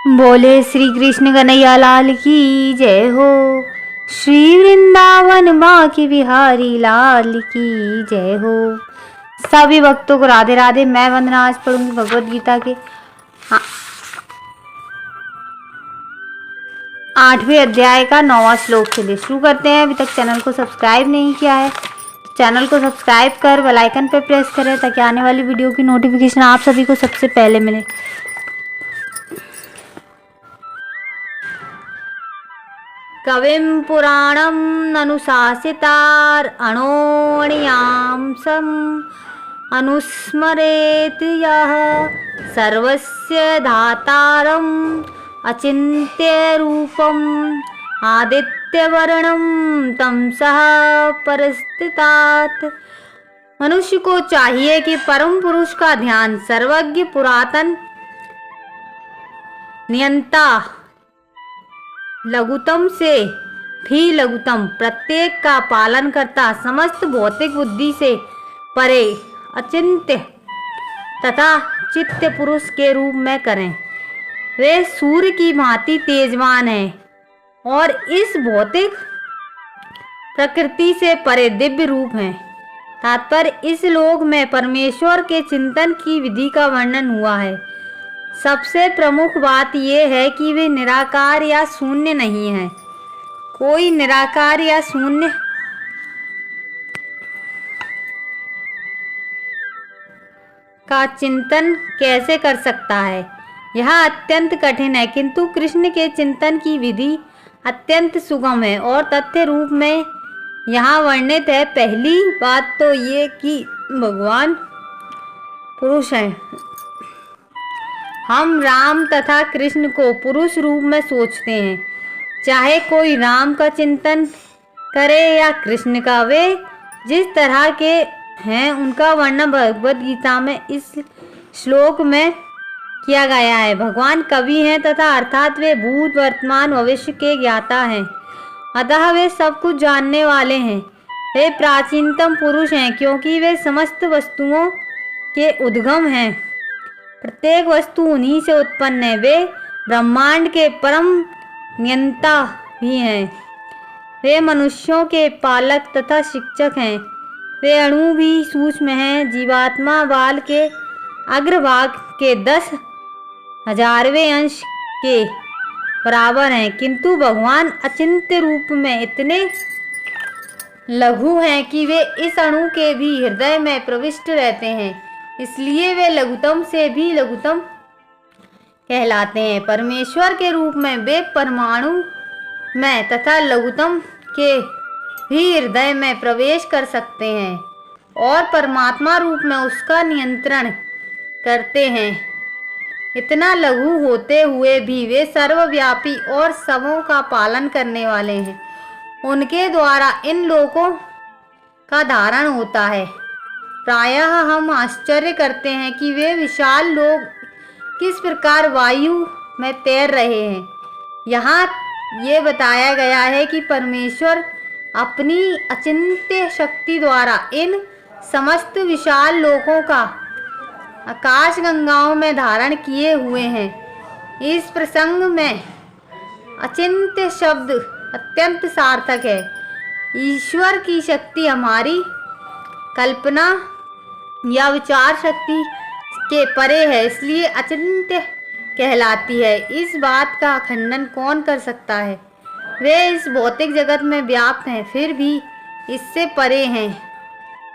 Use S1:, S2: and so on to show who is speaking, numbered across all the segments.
S1: बोले श्री कृष्ण कन्हैया लाल की जय हो। श्री वृंदावन बांके बिहारी लाल की जय हो। सभी भक्तों को राधे राधे। मैं वंदना आज पढ़ूंगी भगवत गीता के 8वें अध्याय का 9वां श्लोक। चलिए शुरू करते हैं। अभी तक चैनल को सब्सक्राइब नहीं किया है तो चैनल को सब्सक्राइब कर बेल आइकन पर प्रेस करें ताकि आने वाली वीडियो की नोटिफिकेशन आप सभी को सबसे पहले मिले। कविं पुराणम् अनुशासितार अणोणियांसम् अनुस्मरेत् यः सर्वस्य धातारम् अचिन्त्य रूपम् आदित्यवर्णं तमसः परस्थितात्। मनुष्य को चाहिए कि परम पुरुष का ध्यान, सर्वज्ञ पुरातन नियंता, लघुतम से भी लघुतम, प्रत्येक का पालन करता, समस्त भौतिक बुद्धि से परे, अचिंत्य तथा चित्त पुरुष के रूप में करें। वे सूर्य की भांति तेजवान हैं और इस भौतिक प्रकृति से परे दिव्य रूप हैं। तात्पर्य इस लोक में परमेश्वर के चिंतन की विधि का वर्णन हुआ है। सबसे प्रमुख बात यह है कि वे निराकार या शून्य नहीं है। कोई निराकार या शून्य का चिंतन कैसे कर सकता है, यह अत्यंत कठिन है। किंतु कृष्ण के चिंतन की विधि अत्यंत सुगम है और तथ्य रूप में यहाँ वर्णित है। पहली बात तो ये कि भगवान पुरुष हैं। हम राम तथा कृष्ण को पुरुष रूप में सोचते हैं। चाहे कोई राम का चिंतन करे या कृष्ण का, वे जिस तरह के हैं उनका वर्णन भगवद गीता में इस श्लोक में किया गया है। भगवान कवि हैं तथा अर्थात वे भूत वर्तमान भविष्य के ज्ञाता हैं, अतः वे सब कुछ जानने वाले हैं। वे प्राचीनतम पुरुष हैं क्योंकि वे समस्त वस्तुओं के उद्गम हैं। प्रत्येक वस्तु उन्हीं से उत्पन्न है। वे ब्रह्मांड के परम नियंता भी हैं। वे मनुष्यों के पालक तथा शिक्षक हैं। वे अणु भी सूक्ष्म हैं। जीवात्मा बाल के अग्रभाग के 10,000वें अंश के बराबर हैं, किंतु भगवान अचिंत्य रूप में इतने लघु हैं कि वे इस अणु के भी हृदय में प्रविष्ट रहते हैं। इसलिए वे लघुतम से भी लघुतम कहलाते हैं। परमेश्वर के रूप में वे परमाणु में तथा लघुतम के भी हृदय में प्रवेश कर सकते हैं और परमात्मा रूप में उसका नियंत्रण करते हैं। इतना लघु होते हुए भी वे सर्वव्यापी और सबों का पालन करने वाले हैं। उनके द्वारा इन लोकों का धारण होता है। प्रायः हम आश्चर्य करते हैं कि वे विशाल लोग किस प्रकार वायु में तैर रहे हैं। यहाँ ये बताया गया है कि परमेश्वर अपनी अचिंत्य शक्ति द्वारा इन समस्त विशाल लोकों का आकाश गंगाओं में धारण किए हुए हैं। इस प्रसंग में अचिंत्य शब्द अत्यंत सार्थक है। ईश्वर की शक्ति हमारी कल्पना या विचार शक्ति के परे है, इसलिए अचिंत्य कहलाती है। इस बात का खंडन कौन कर सकता है? वे इस भौतिक जगत में व्याप्त हैं, फिर भी इससे परे हैं।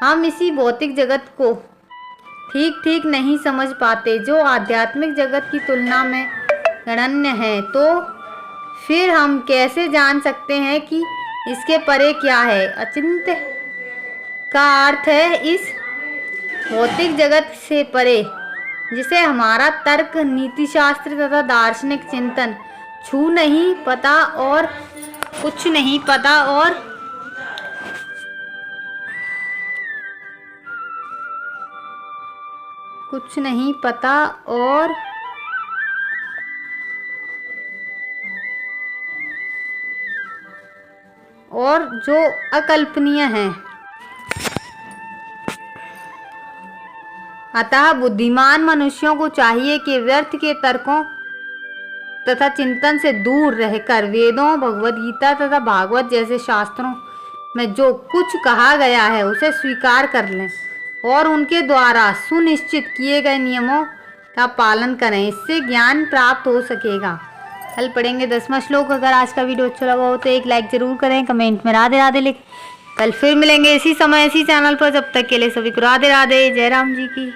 S1: हम इसी भौतिक जगत को ठीक ठीक नहीं समझ पाते, जो आध्यात्मिक जगत की तुलना में गणन्य है। तो फिर हम कैसे जान सकते हैं कि इसके परे क्या है? अचिंत्य का अर्थ है इस भौतिक जगत से परे, जिसे हमारा तर्क, नीतिशास्त्र तथा दार्शनिक चिंतन छू नहीं पता और कुछ नहीं पता और जो अकल्पनीय है। अतः बुद्धिमान मनुष्यों को चाहिए कि व्यर्थ के तर्कों तथा चिंतन से दूर रहकर वेदों, भगवद गीता तथा भागवत जैसे शास्त्रों में जो कुछ कहा गया है उसे स्वीकार कर लें और उनके द्वारा सुनिश्चित किए गए नियमों का पालन करें। इससे ज्ञान प्राप्त हो सकेगा। कल पढ़ेंगे 10वां श्लोक। अगर आज का वीडियो अच्छा लगा हो तो एक लाइक जरूर करें, कमेंट में राधे राधे लिखें। कल फिर मिलेंगे इसी समय इसी चैनल पर। जब तक के लिए सभी को राधे राधे। जय राम जी की।